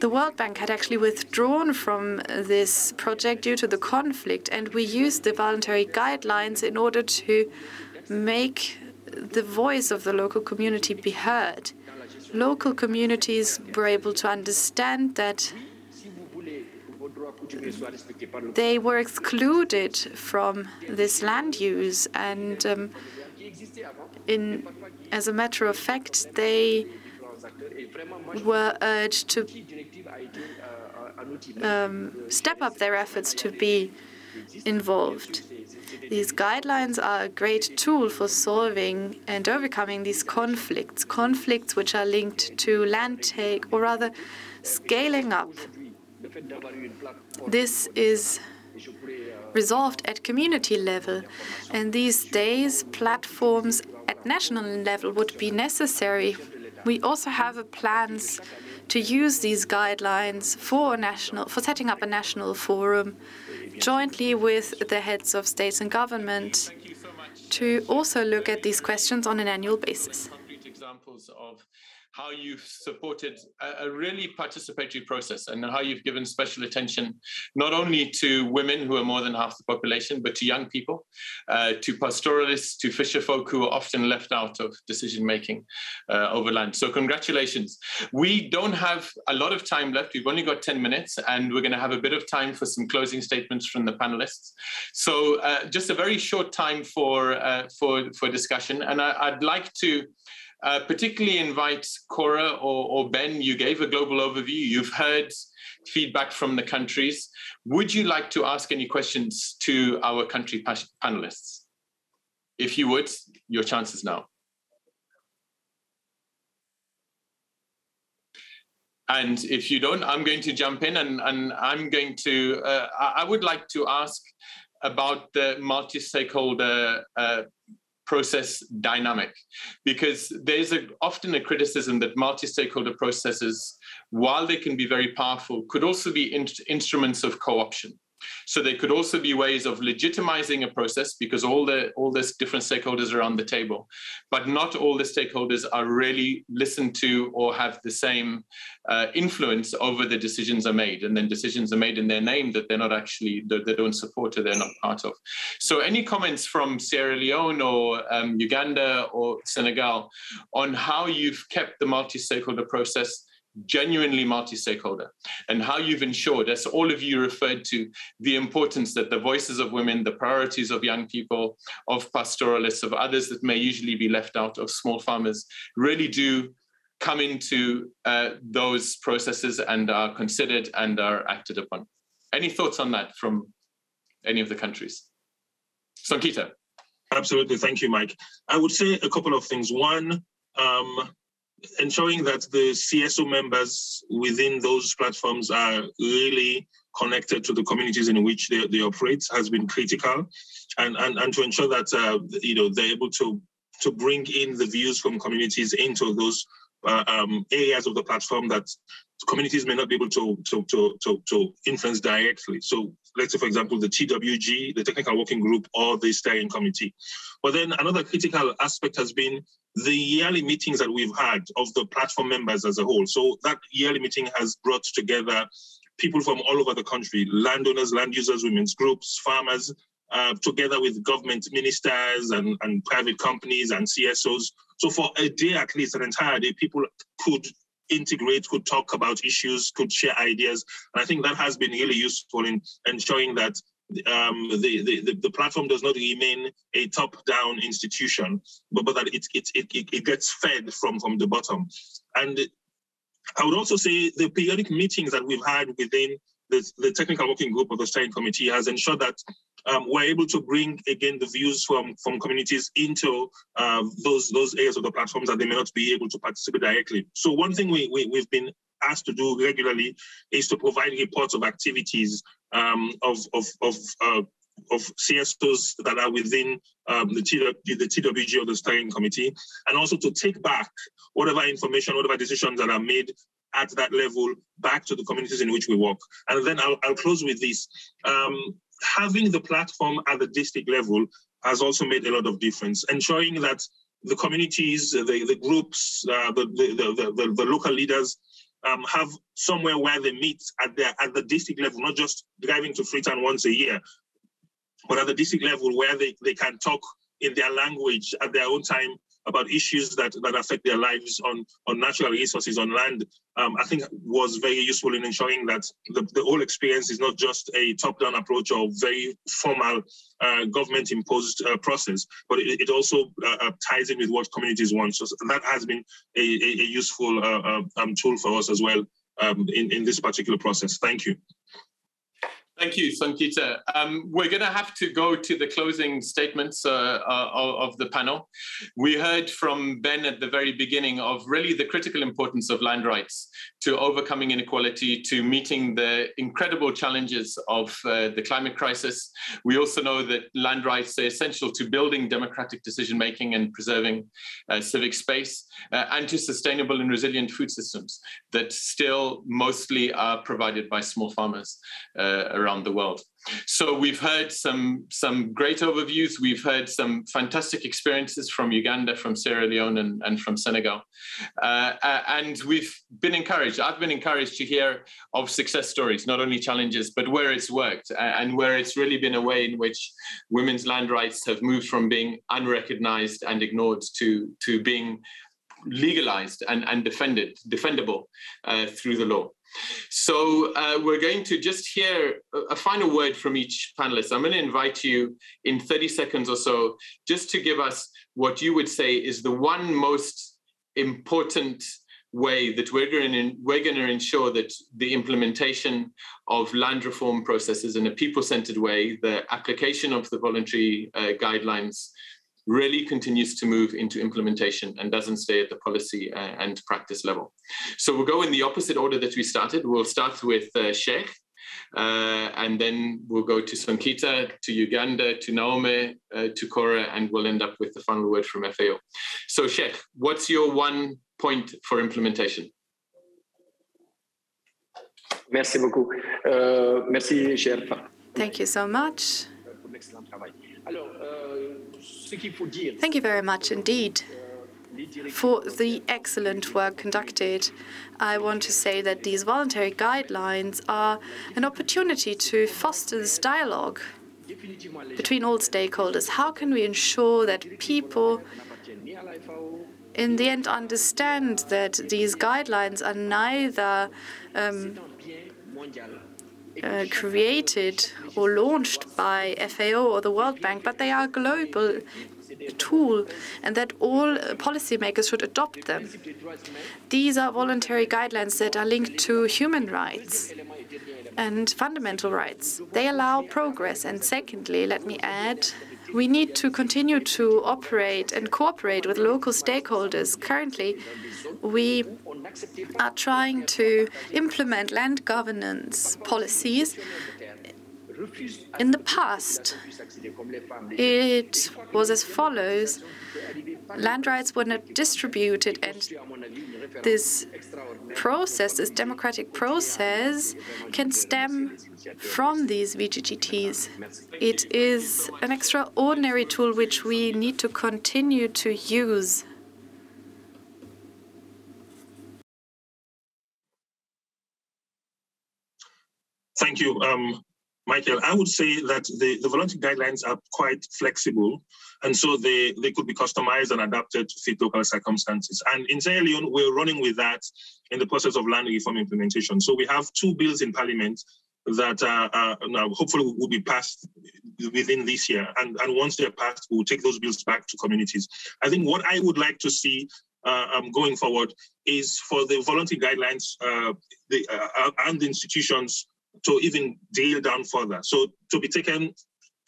The World Bank had actually withdrawn from this project due to the conflict, and we used the voluntary guidelines in order to make the voice of the local community be heard. Local communities were able to understand that they were excluded from this land use, and as a matter of fact, they were urged to step up their efforts to be involved. These guidelines are a great tool for solving and overcoming these conflicts which are linked to land take, or rather scaling up. This is resolved at community level, and these days platforms at national level would be necessary. We also have plans to use these guidelines for setting up a national forum jointly with the heads of states and government to also look at these questions on an annual basis. Concrete examples of how you've supported a really participatory process and how you've given special attention not only to women who are more than half the population, but to young people, to pastoralists, to fisher folk who are often left out of decision-making over land. So congratulations. We don't have a lot of time left. We've only got 10 minutes, and we're going to have a bit of time for some closing statements from the panelists. So just a very short time for discussion. And I'd like to particularly invite Cora or Ben. You gave a global overview. You've heard feedback from the countries. Would you like to ask any questions to our country panelists? If you would, your chance is now. And if you don't, I'm going to jump in, and I'm going to, I would like to ask about the multi-stakeholder process dynamic, because there's often a criticism that multi-stakeholder processes, while they can be very powerful, could also be instruments of co-option. So they could also be ways of legitimizing a process, because all the different stakeholders are on the table, but not all the stakeholders are really listened to or have the same influence over the decisions are made. And then decisions are made in their name that they're not actually, they don't support or they're not part of. So any comments from Sierra Leone or Uganda or Senegal on how you've kept the multi-stakeholder process genuinely multi-stakeholder, and how you've ensured, as all of you referred to, the importance that the voices of women, the priorities of young people, of pastoralists, of others that may usually be left out, of small farmers, really do come into those processes and are considered and are acted upon. Any thoughts on that from any of the countries? Sonkita. Absolutely, thank you, Mike. I would say a couple of things. One, ensuring that the CSO members within those platforms are really connected to the communities in which they operate has been critical, and to ensure that they're able to bring in the views from communities into those areas of the platform that communities may not be able to influence directly. So let's say, for example, the TWG, the Technical Working Group, or the Steering Committee. But then another critical aspect has been the yearly meetings that we've had of the platform members as a whole. So that yearly meeting has brought together people from all over the country, landowners, land users, women's groups, farmers, together with government ministers and private companies and CSOs. So for a day, at least an entire day, people could integrate, could talk about issues, could share ideas. And I think that has been really useful in ensuring that the platform does not remain a top-down institution, but that it gets fed from the bottom. And I would also say the periodic meetings that we've had within the technical working group of the steering committee has ensured that we're able to bring again the views from communities into those areas of the platforms that they may not be able to participate directly. So one thing we've been asked to do regularly is to provide reports of activities of CSOs that are within the TWG or the steering committee, and also to take back whatever information, whatever decisions that are made at that level back to the communities in which we work. And then I'll close with this. Having the platform at the district level has also made a lot of difference, ensuring that the communities, the groups, the local leaders have somewhere where they meet at the district level, not just driving to Freetown once a year, but at the district level where they can talk in their language at their own time about issues that affect their lives on natural resources, on land. I think was very useful in ensuring that the whole experience is not just a top-down approach or very formal government-imposed process, but it also ties in with what communities want. So that has been a useful tool for us as well in this particular process. Thank you. Thank you, Sonkita. We're going to have to go to the closing statements of the panel. We heard from Ben at the very beginning of really the critical importance of land rights to overcoming inequality, to meeting the incredible challenges of the climate crisis. We also know that land rights are essential to building democratic decision-making and preserving civic space, and to sustainable and resilient food systems that still mostly are provided by small farmers around the world. So we've heard some great overviews. We've heard some fantastic experiences from Uganda, from Sierra Leone, and from Senegal. And we've been encouraged. I've been encouraged to hear of success stories, not only challenges, but where it's worked and where it's really been a way in which women's land rights have moved from being unrecognized and ignored to being legalized and defendable through the law. So we're going to just hear a final word from each panelist. I'm going to invite you in 30 seconds or so just to give us what you would say is the one most important way that we're going to ensure that the implementation of land reform processes in a people-centered way, the application of the voluntary guidelines really continues to move into implementation and doesn't stay at the policy and practice level. So we'll go in the opposite order that we started. We'll start with Cheikh, and then we'll go to Sonkita, to Uganda, to Naome, to Cora, and we'll end up with the final word from FAO. So Cheikh, what's your one point for implementation? Merci beaucoup. Merci, cher. Thank you so much. Thank you very much indeed for the excellent work conducted. I want to say that these voluntary guidelines are an opportunity to foster this dialogue between all stakeholders. How can we ensure that people in the end understand that these guidelines are neither created or launched by FAO or the World Bank, but they are a global tool, and that all policymakers should adopt them. These are voluntary guidelines that are linked to human rights and fundamental rights. They allow progress. And secondly, let me add, we need to continue to operate and cooperate with local stakeholders. Currently, we are trying to implement land governance policies. In the past, it was as follows. Land rights were not distributed, and this process, this democratic process, can stem from these VGGTs. It is an extraordinary tool which we need to continue to use. Thank you, Michael. I would say that the voluntary guidelines are quite flexible, and so they could be customized and adapted to fit local circumstances. And in Sierra Leone, we're running with that in the process of land reform implementation. So we have 2 bills in Parliament that now hopefully will be passed within this year. And once they're passed, we'll take those bills back to communities. I think what I would like to see going forward is for the voluntary guidelines and the institutions to even drill down further. So to be taken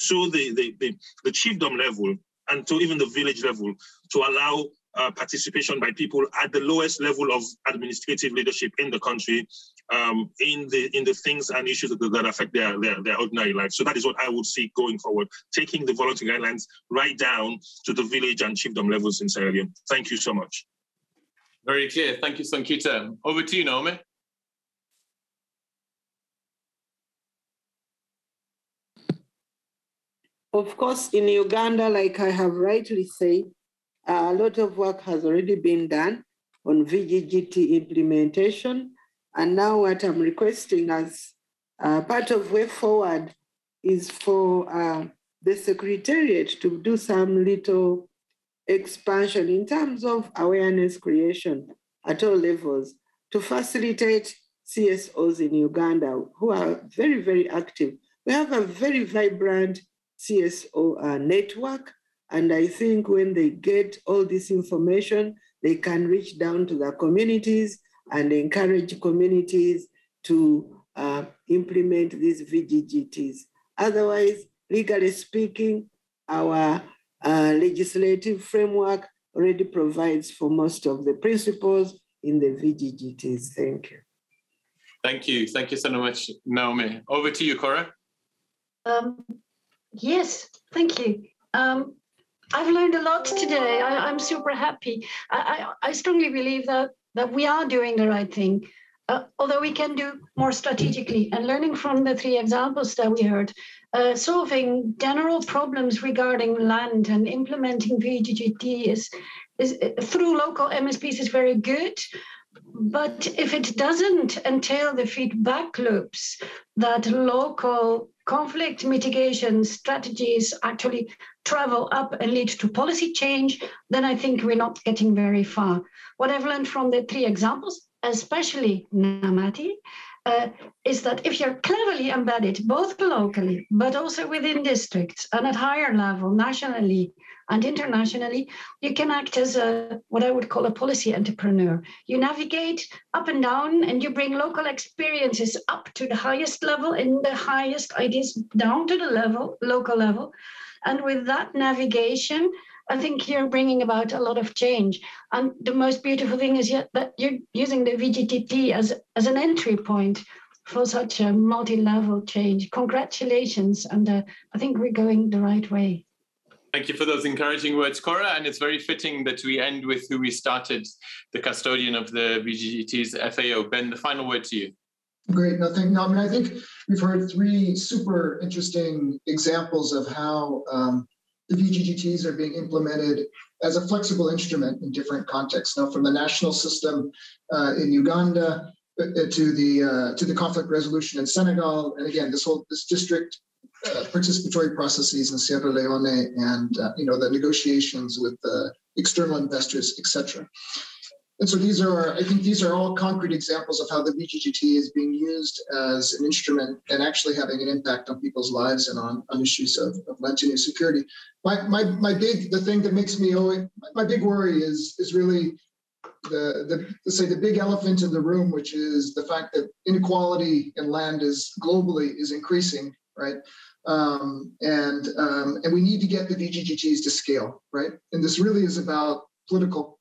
to the chiefdom level and to even the village level to allow participation by people at the lowest level of administrative leadership in the country in the things and issues that affect their ordinary life. So that is what I would see going forward, taking the voluntary guidelines right down to the village and chiefdom levels in Sierra Leone. Thank you so much. Very clear. Thank you, Sonkita. Over to you, Naome. Of course, in Uganda, like I have rightly said, a lot of work has already been done on VGGT implementation. And now what I'm requesting as part of way forward is for the Secretariat to do some little expansion in terms of awareness creation at all levels to facilitate CSOs in Uganda who are very, very active. We have a very vibrant CSO network, and I think when they get all this information, they can reach down to the communities and encourage communities to implement these VGGTs. Otherwise, legally speaking, our legislative framework already provides for most of the principles in the VGGTs. Thank you. Thank you. Thank you so much, Naome. Over to you, Cora. Yes, thank you. I've learned a lot today. I'm super happy. I strongly believe that we are doing the right thing, although we can do more strategically. And learning from the 3 examples that we heard, solving general problems regarding land and implementing VGGT is through local MSPs is very good. But if it doesn't entail the feedback loops that local conflict mitigation strategies actually travel up and lead to policy change, then I think we're not getting very far. What I've learned from the 3 examples, especially Namati, is that if you're cleverly embedded, both locally, but also within districts and at higher level, nationally and internationally, you can act as what I would call a policy entrepreneur. You navigate up and down and you bring local experiences up to the highest level and the highest ideas down to the local level. And with that navigation, I think you're bringing about a lot of change. And the most beautiful thing is that you're using the VGGT as an entry point for such a multi-level change. Congratulations, and I think we're going the right way. Thank you for those encouraging words, Cora, and it's very fitting that we end with who we started, the custodian of the VGGT's FAO. Ben, the final word to you. Great, nothing. I mean, I think we've heard three super interesting examples of how the VGGTs are being implemented as a flexible instrument in different contexts. Now, from the national system in Uganda to the conflict resolution in Senegal, and again, this district participatory processes in Sierra Leone, and the negotiations with external investors, etc. And so I think these are all concrete examples of how the VGGT is being used as an instrument and actually having an impact on people's lives and on issues of land tenure security. The thing that makes me my big worry is really the big elephant in the room, which is the fact that inequality in land globally is increasing, right? And we need to get the VGGTs to scale, right? And this really is about political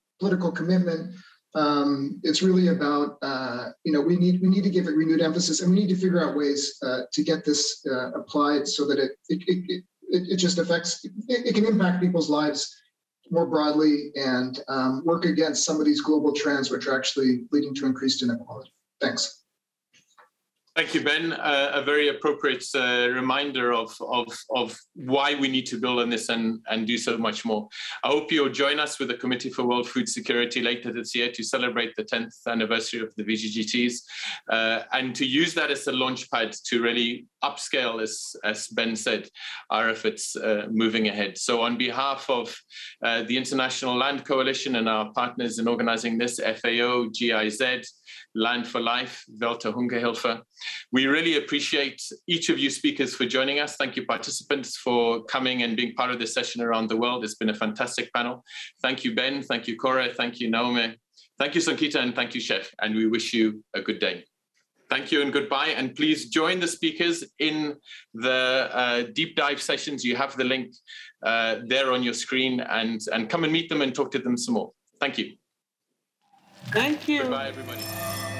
commitment. It's really about we need to give it renewed emphasis, and we need to figure out ways to get this applied so that it just affects, it can impact people's lives more broadly and work against some of these global trends which are actually leading to increased inequality. Thanks. Thank you, Ben. A very appropriate reminder of why we need to build on this and do so much more. I hope you'll join us with the Committee for World Food Security later this year to celebrate the 10th anniversary of the VGGTs and to use that as a launchpad to really upscale, as Ben said, our efforts moving ahead. So on behalf of the International Land Coalition and our partners in organizing this, FAO, GIZ, Land for Life, Welthungerhilfe. We really appreciate each of you speakers for joining us. Thank you, participants, for coming and being part of this session around the world. It's been a fantastic panel. Thank you, Ben. Thank you, Cora. Thank you, Naome. Thank you, Sonkita, and thank you, Cheikh. And we wish you a good day. Thank you and goodbye. And please join the speakers in the deep dive sessions. You have the link there on your screen, and come and meet them and talk to them some more. Thank you. Thank you. Goodbye, everybody.